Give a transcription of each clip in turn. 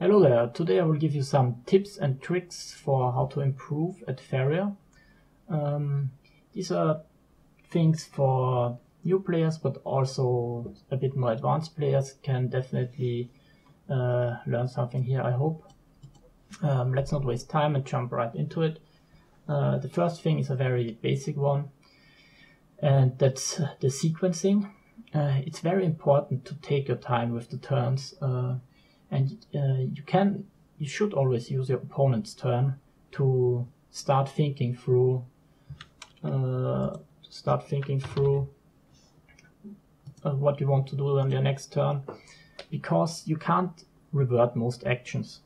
Hello there, today I will give you some tips and tricks for how to improve at Faeria. These are things for new players, but also a bit more advanced players can definitely learn something here, I hope. Let's not waste time and jump right into it. The first thing is a very basic one, and that's the sequencing. It's very important to take your time with the turns. And you should always use your opponent's turn to start thinking through what you want to do on your next turn, because you can't revert most actions.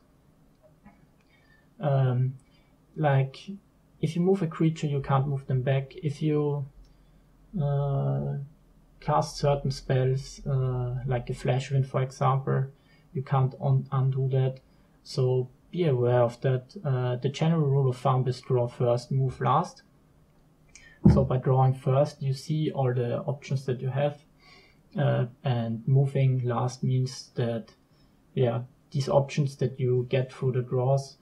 Like if you move a creature, you can't move them back. If you cast certain spells, like a Flash Wind, for example, you can't undo that, so be aware of that. The general rule of thumb is draw first, move last. So by drawing first, you see all the options that you have, and moving last means that, these options that you get through the draws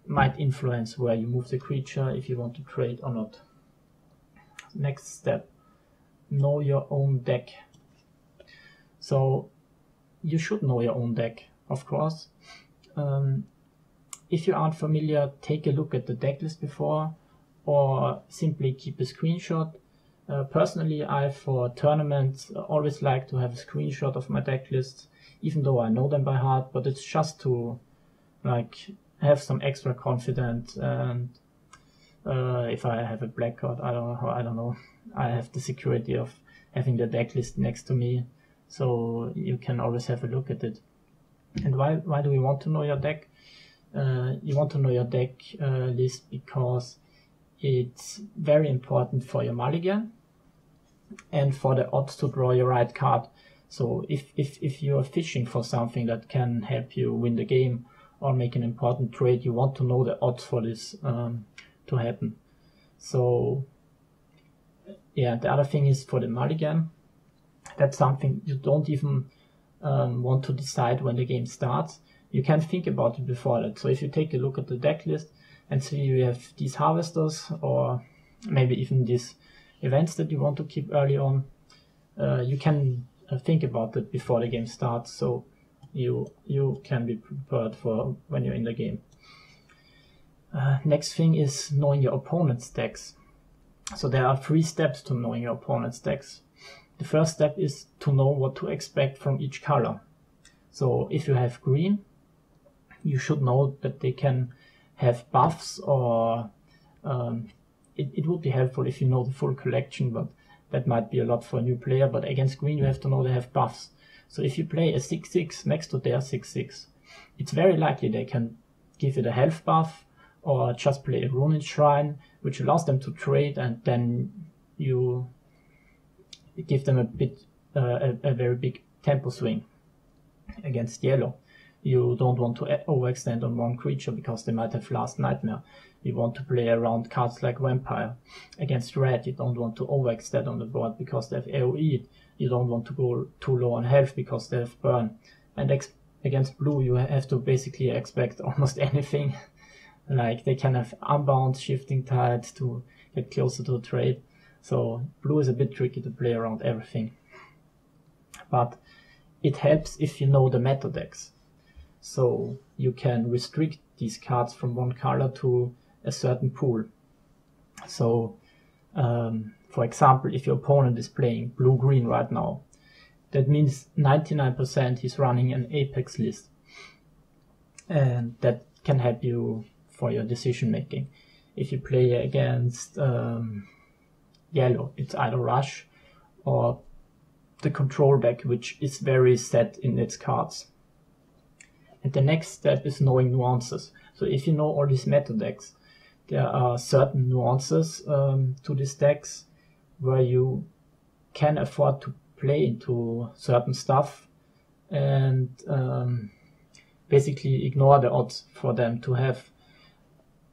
might influence where you move the creature, if you want to trade or not. Next step, know your own deck. So you should know your own deck, of course. If you aren't familiar, take a look at the deck list before, or simply keep a screenshot. Personally, I, for tournaments, always like to have a screenshot of my deck lists, even though I know them by heart, but it's just to have some extra confidence. And if I have a black card, I don't know, I have the security of having the deck list next to me, so you can always have a look at it. And why do we want to know your deck? You want to know your deck list because it's very important for your mulligan and for the odds to draw your right card. So if you are fishing for something that can help you win the game or make an important trade, you want to know the odds for this to happen. So yeah, the other thing is for the mulligan. That's something you don't even want to decide when the game starts. You can think about it before that. So if you take a look at the deck list and see you have these harvesters, or maybe even these events that you want to keep early on, you can think about it before the game starts, so you can be prepared for when you're in the game. Next thing is knowing your opponent's decks. So there are 3 steps to knowing your opponent's decks. The first step is to know what to expect from each color. So if you have green, you should know that they can have buffs, or it would be helpful if you know the full collection, but that might be a lot for a new player. But against green, you have to know they have buffs. So if you play a 6/6 next to their 6/6, it's very likely they can give you the health buff, or just play a Runin Shrine, which allows them to trade, and then you give them a very big tempo swing. Against yellow, you don't want to overextend on one creature because they might have Last Nightmare. You want to play around cards like Vampire. Against red, you don't want to overextend on the board because they have AoE. You don't want to go too low on health because they have burn. And against blue, you have to basically expect almost anything. Like they can have Unbound, Shifting Tides to get closer to a trade. So blue is a bit tricky to play around everything. But it helps if you know the meta decks. So you can restrict these cards from one color to a certain pool. So for example, if your opponent is playing blue-green right now, that means 99% he's running an Apex list. And that can help you for your decision making. If you play against yellow, it's either Rush or the control deck, which is very set in its cards. And the next step is knowing nuances. So if you know all these meta decks, there are certain nuances to these decks where you can afford to play into certain stuff and basically ignore the odds for them to have.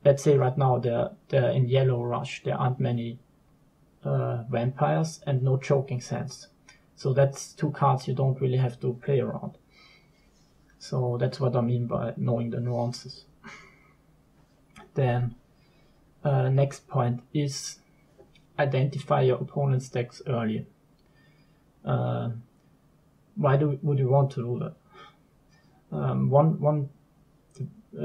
Let's say right now they're in yellow Rush, there aren't many vampires and no Choking Sands. So that's 2 cards you don't really have to play around. So that's what I mean by knowing the nuances. Then next point is identify your opponent's decks early. Why would you want to do that? A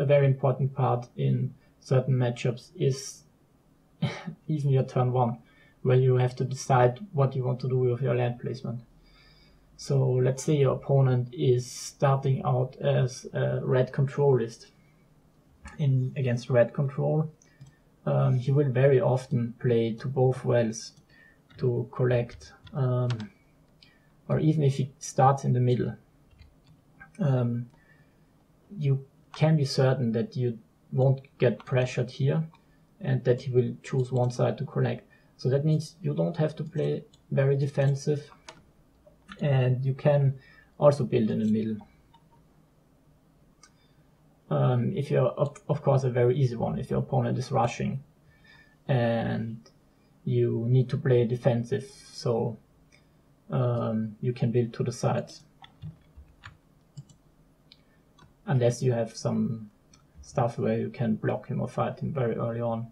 very important part in certain matchups is even your turn 1, where you have to decide what you want to do with your land placement. So let's say your opponent is starting out as a red control list. Against red control, he will very often play to both wells to collect, or even if he starts in the middle, you can be certain that you won't get pressured here and that he will choose one side to collect. So that means you don't have to play very defensive, and you can also build in the middle. If you're, of course, a very easy one, if your opponent is rushing and you need to play defensive, so you can build to the sides. Unless you have some stuff where you can block him or fight him very early on.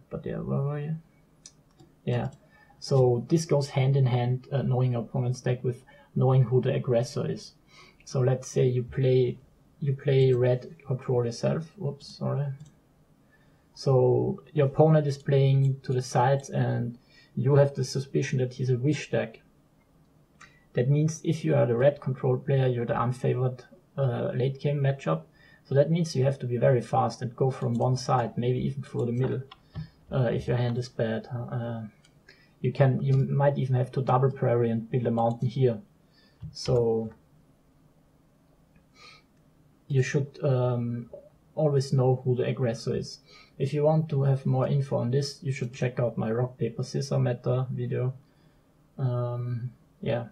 But yeah, where were you? Yeah, so this goes hand in hand, knowing your opponent's deck with knowing who the aggressor is. So let's say you play red control yourself. Whoops, sorry. So your opponent is playing to the sides and you have the suspicion that he's a wish deck. That means if you are the red control player, you're the unfavored late game matchup. So that means you have to be very fast and go from one side, maybe even through the middle, if your hand is bad. You might even have to double prairie and build a mountain here. So you should always know who the aggressor is. If you want to have more info on this, you should check out my rock paper scissors meta video. Yeah.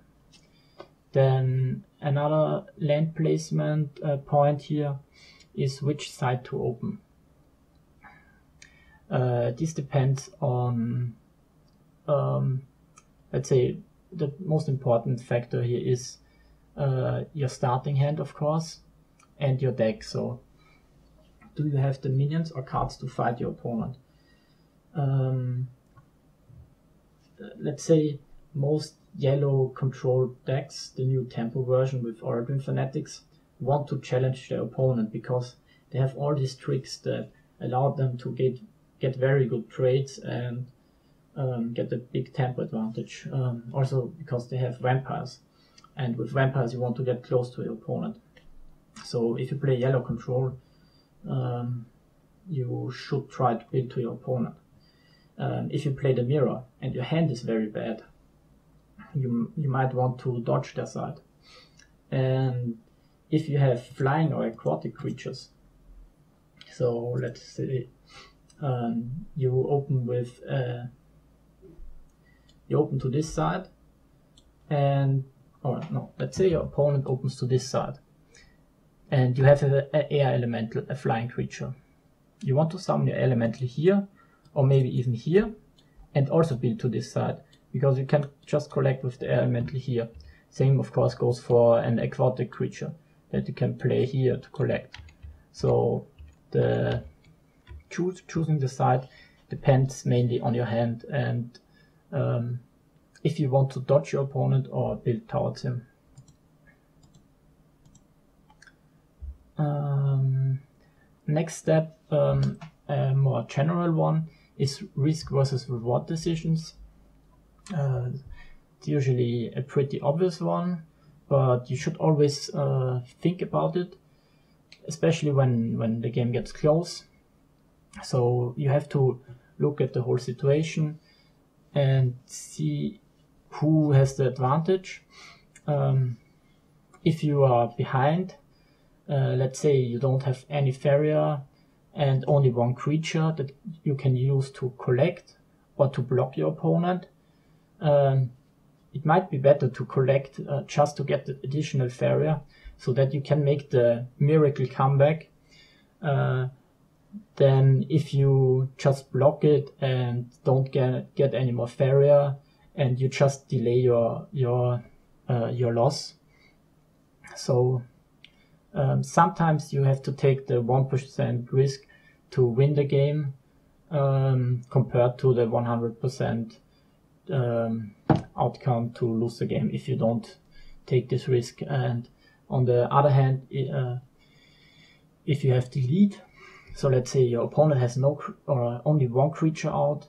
Then another land placement point here is which side to open. This depends on, let's say, the most important factor here is your starting hand, of course, and your deck. So do you have the minions or cards to fight your opponent? Let's say most yellow control decks, the new tempo version with Origin Fanatics, want to challenge their opponent because they have all these tricks that allow them to get very good trades and get a big tempo advantage. Also because they have vampires, and with vampires you want to get close to your opponent. So if you play yellow control, you should try to build to your opponent. If you play the mirror and your hand is very bad, you might want to dodge their side. And if you have flying or aquatic creatures, so let's say you open to this side, let's say your opponent opens to this side, and you have an air elemental, a flying creature. You want to summon your elemental here, or maybe even here, and also build to this side, because you can just collect with the elemental here. Same, of course, goes for an aquatic creature that you can play here to collect. So choosing the side depends mainly on your hand and if you want to dodge your opponent or build towards him. Next step, a more general one, is risk versus reward decisions. It's usually a pretty obvious one, but you should always think about it, especially when the game gets close. So you have to look at the whole situation and see who has the advantage. If you are behind, let's say you don't have any Faeria and only one creature that you can use to collect or to block your opponent, it might be better to collect just to get the additional Faeria so that you can make the miracle comeback. Then if you just block it and don't get any more Faeria and you just delay your loss. So sometimes you have to take the 1% risk to win the game compared to the 100% outcome to lose the game if you don't take this risk. And on the other hand, if you have the lead, so let's say your opponent has no or only one creature out,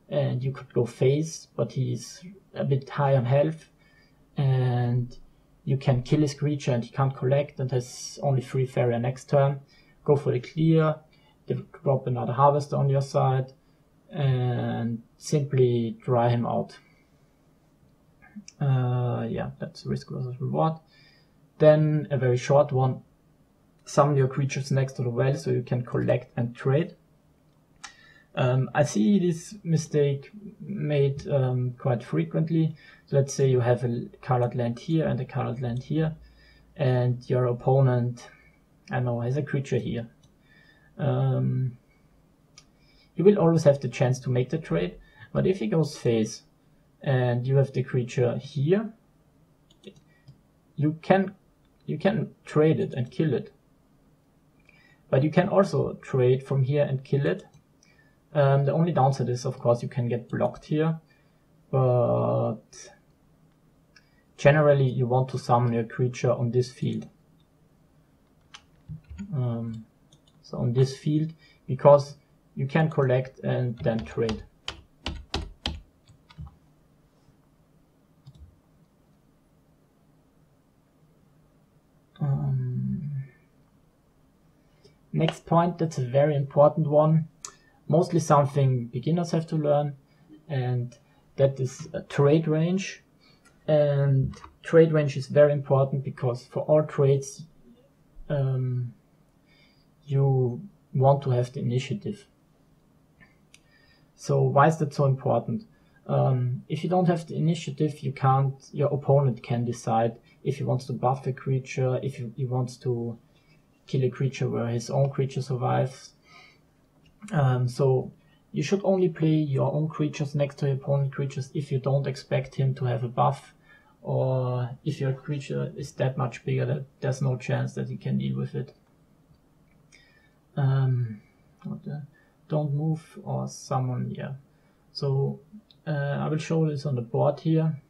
and you could go face, but he's a bit high on health, and you can kill his creature and he can't collect and has only 3 Faeria next turn. Go for the clear, drop another Harvester on your side, and simply dry him out. Yeah, that's risk versus reward. Then a very short one, summon your creatures next to the well so you can collect and trade. I see this mistake made quite frequently. So let's say you have a colored land here and a colored land here, and your opponent, I don't know, has a creature here. You will always have the chance to make the trade, but if he goes face and you have the creature here, you can trade it and kill it. But you can also trade from here and kill it. The only downside is, of course, you can get blocked here, but generally you want to summon your creature on this field. So on this field, because you can collect and then trade. Next point, that's a very important one. Mostly something beginners have to learn, and that is a trade range. And trade range is very important because for all trades you want to have the initiative. So why is that so important? If you don't have the initiative, your opponent can decide if he wants to buff a creature, if he wants to kill a creature where his own creature survives. So you should only play your own creatures next to your opponent creatures if you don't expect him to have a buff, or if your creature is that much bigger that there's no chance that he can deal with it. Don't move or summon, yeah. So I will show this on the board here.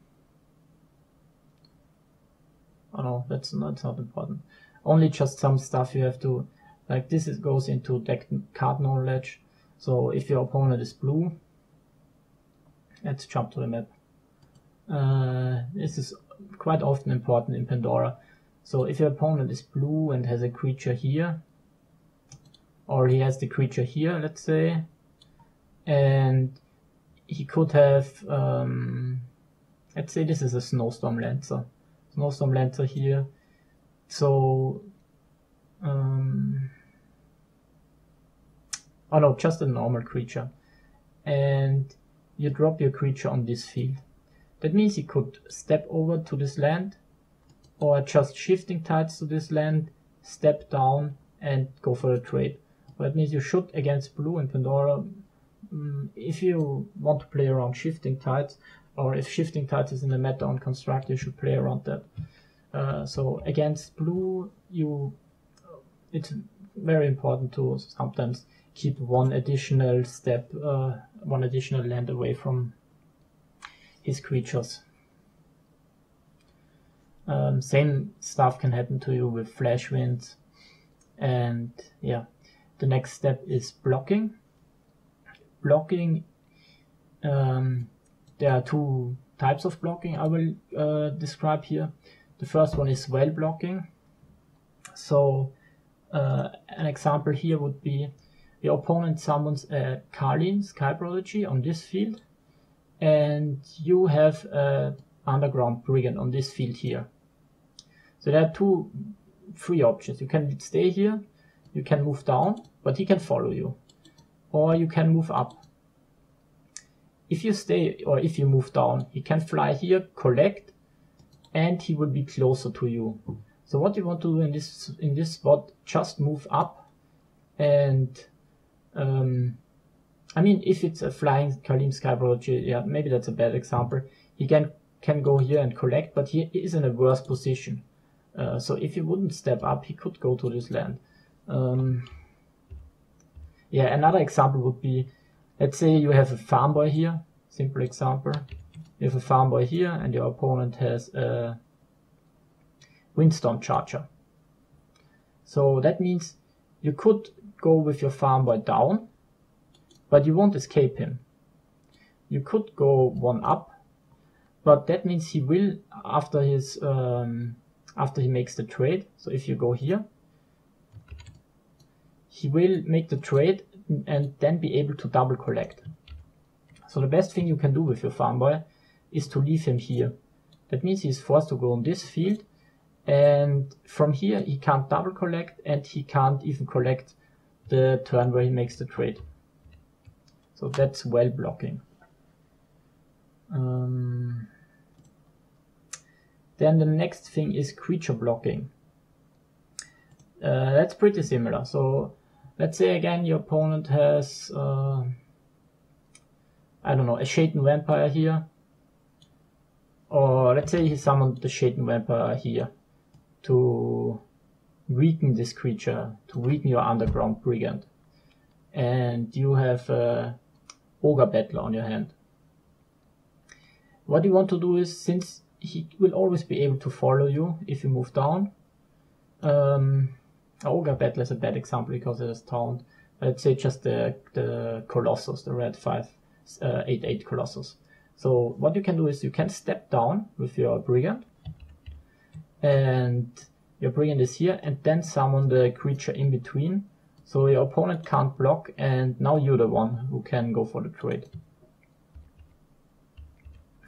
Oh no, that's not important. Only just some stuff you have to, like this goes into deck card knowledge. So if your opponent is blue, let's jump to the map. This is quite often important in Pandora. So if your opponent is blue and has a creature here, or he has the creature here, let's say, and he could have, let's say this is a Snowstorm Lancer. Snowstorm Lancer here. So, oh no, just a normal creature. And you drop your creature on this field. That means he could step over to this land, or just Shifting Tides to this land, step down and go for a trade. That means you should, against blue in Pandora, if you want to play around Shifting Tides, or if Shifting Tides is in the meta on Construct, you should play around that. So against blue, it's very important to sometimes keep one additional step, one additional land away from his creatures. Same stuff can happen to you with Flash Winds, and yeah. The next step is blocking. Blocking, there are two types of blocking I will describe here. The first one is well blocking. So an example here would be your opponent summons a Karlin Sky Prodigy on this field, and you have an Underground Brigand on this field here. So there are three options. You can stay here, you can move down, but he can follow you, or you can move up. If you stay or if you move down, he can fly here, collect, and he will be closer to you. So what you want to do in this spot, just move up, and I mean, if it's a flying Karlin Sky Prodigy, yeah, maybe that's a bad example. He can go here and collect, but he is in a worse position. So if he wouldn't step up, he could go to this land. Yeah, another example would be, let's say you have a farm boy here, simple example. You have a farm boy here and your opponent has a windstorm charger. So that means you could go with your farm boy down, but you won't escape him. You could go one up, but that means he will, after his after he makes the trade, so if you go here, he will make the trade and then be able to double collect. So the best thing you can do with your farm boy is to leave him here. That means he's forced to go on this field, and from here he can't double collect and he can't even collect the turn where he makes the trade. So that's well blocking. Then the next thing is creature blocking. That's pretty similar. So let's say again your opponent has, I don't know, a Shaitan Vampire here. Or let's say he summoned the Shaitan Vampire here to weaken this creature, to weaken your Underground Brigand. And you have a Ogre Battler on your hand. What you want to do is, since he will always be able to follow you if you move down. Ogre Battler is a bad example because it has taunt. Let's say just the Colossus, the red 5/8/8 Colossus. So what you can do is you can step down with your Brigand, and your Brigand is here, and then summon the creature in between, so your opponent can't block, and now you're the one who can go for the trade.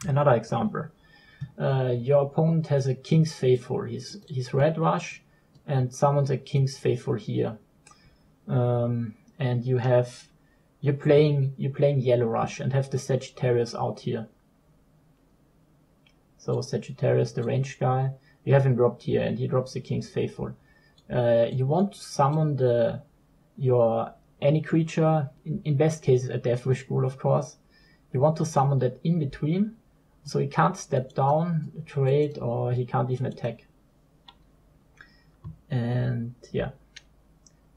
Another example. Your opponent has a King's Faithful. He's Red Rush and summons a King's Faithful here. And you're playing Yellow Rush and have the Sagittarius out here. So Sagittarius, the range guy, you have him dropped here and he drops the King's Faithful. You want to summon any creature, in best case a Deathwish Ghoul of course. You want to summon that in between, so he can't step down, trade, or he can't even attack. And yeah,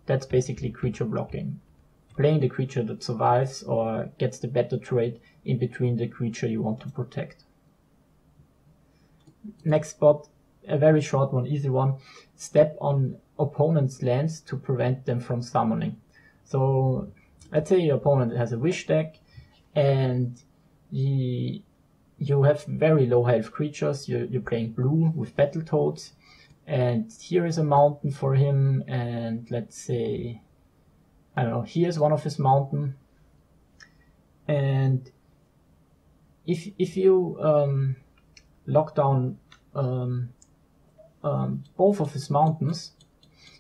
that's basically creature blocking. Playing the creature that survives or gets the better trade in between the creature you want to protect. Next spot, a very short one, easy one. Step on opponent's lands to prevent them from summoning. So let's say your opponent has a Wish deck and you have very low health creatures. You're playing blue with Battletoads, and here is a mountain for him, and let's say, I don't know, here's one of his mountain, and if you lock down both of his mountains,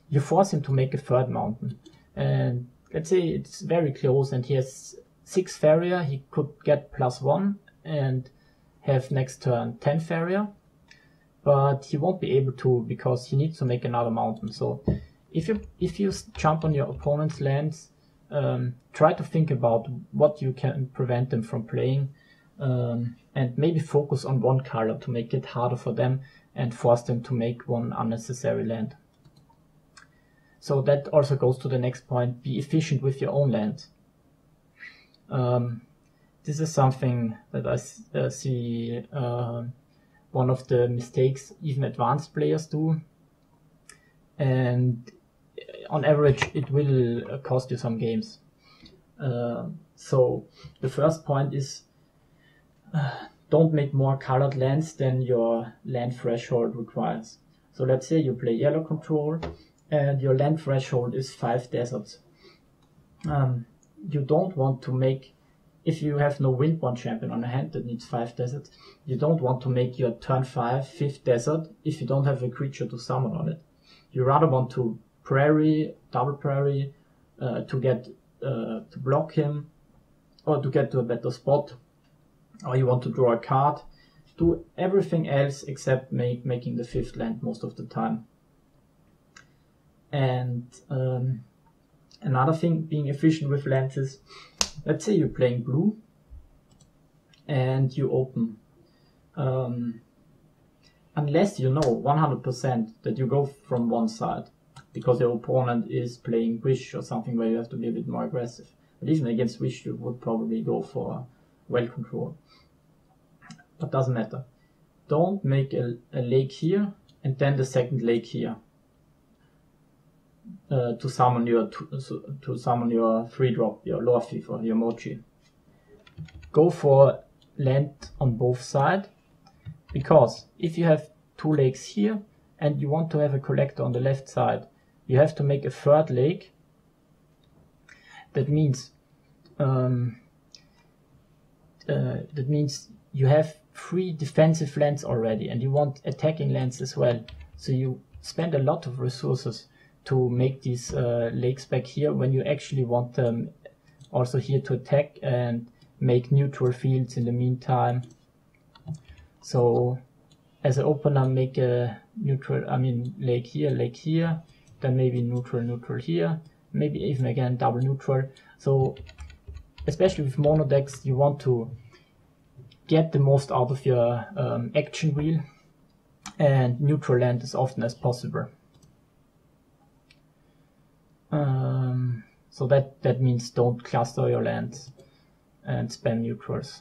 you force him to make a third mountain, and let's say it's very close and he has 6 Faeria, he could get +1 and have next turn 10 Faeria, but he won't be able to because he needs to make another mountain. So if you jump on your opponent's lands, try to think about what you can prevent them from playing, and maybe focus on one color to make it harder for them and force them to make one unnecessary land. So that also goes to the next point, be efficient with your own lands. This is something that I see one of the mistakes even advanced players do, and on average it will cost you some games. So the first point is don't make more colored lands than your land threshold requires. So let's say you play yellow control and your land threshold is 5 deserts. You don't want to make, if you have no Windborn champion on a hand that needs 5 deserts, you don't want to make your turn 5 5th desert if you don't have a creature to summon on it. You rather want to prairie, double prairie, to get to block him, or to get to a better spot, or you want to draw a card. Do everything else except making the 5th land most of the time. And another thing, being efficient with lands is, let's say you're playing blue and you open unless you know 100% that you go from one side, because your opponent is playing wish or something where you have to be a bit more aggressive. But even against wish you would probably go for well control. But doesn't matter. Don't make a lake here and then the second lake here to summon your 3-drop, your Lorfif or your Mochi. Go for land on both sides, because if you have 2 lakes here and you want to have a collector on the left side, you have to make a 3rd lake. That means you have 3 defensive lands already, and you want attacking lands as well. So you spend a lot of resources to make these lakes back here, when you actually want them also here to attack and make neutral fields in the meantime. So as an opener, make a neutral, lake here, then maybe neutral here, maybe even again double neutral. So especially with mono decks, you want to get the most out of your action wheel, and neutral land as often as possible. So that means don't cluster your lands and spam neutrals.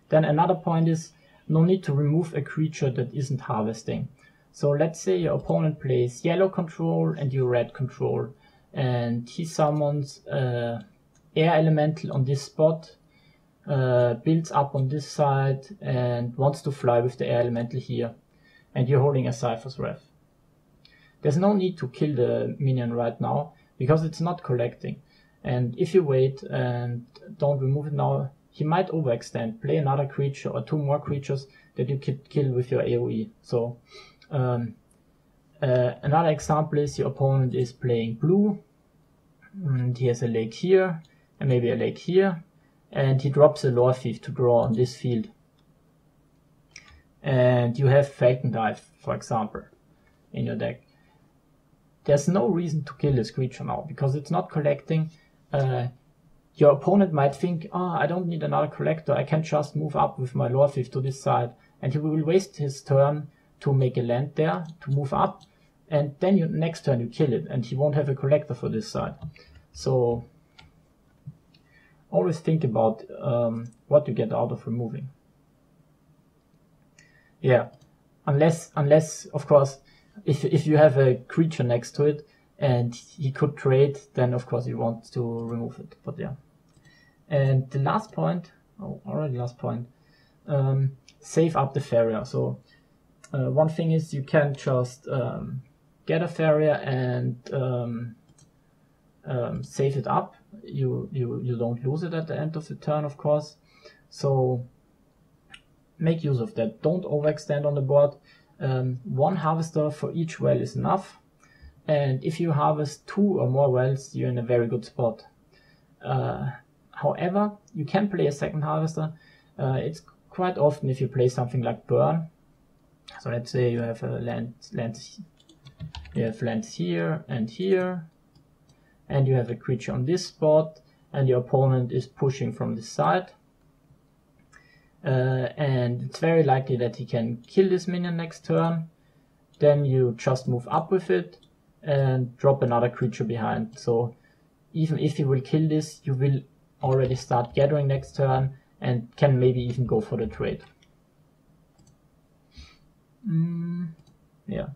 Then another point is, no need to remove a creature that isn't harvesting. So let's say your opponent plays yellow control and you red control, and he summons air elemental on this spot, builds up on this side and wants to fly with the air elemental here, and you're holding a Cypher's Wrath. There's no need to kill the minion right now, because it's not collecting. And if you wait and don't remove it now, he might overextend, play another creature or 2 more creatures that you could kill with your AoE. So another example is your opponent is playing blue, and he has a lake here and maybe a lake here, and he drops a Lorfif to draw on this field. And you have Falcon Dive, for example, in your deck. There's no reason to kill this creature now, because it's not collecting. Your opponent might think, I don't need another collector, I can just move up with my Lorfif to this side, and he will waste his turn to make a land there, to move up, and then next turn you kill it, and he won't have a collector for this side. So always think about what you get out of removing. Yeah, unless of course, if you have a creature next to it and he could trade, then of course you want to remove it. But yeah. And the last point, save up the Faeria. So one thing is, you can just get a Faeria and save it up. You don't lose it at the end of the turn, of course. So make use of that. Don't overextend on the board. 1 harvester for each well is enough, and if you harvest 2 or more wells, you're in a very good spot. However, you can play a second harvester. It's quite often if you play something like Burn. So let's say you have a you have lands here, and you have a creature on this spot, and your opponent is pushing from this side. And it's very likely that he can kill this minion next turn. Then you just move up with it and drop another creature behind. So even if you will kill this, you will already start gathering next turn and can maybe even go for the trade. Yeah,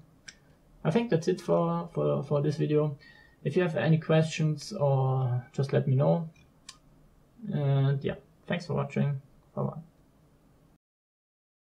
I think that's it for this video. If you have any questions, or just let me know. And yeah, thanks for watching. Bye bye.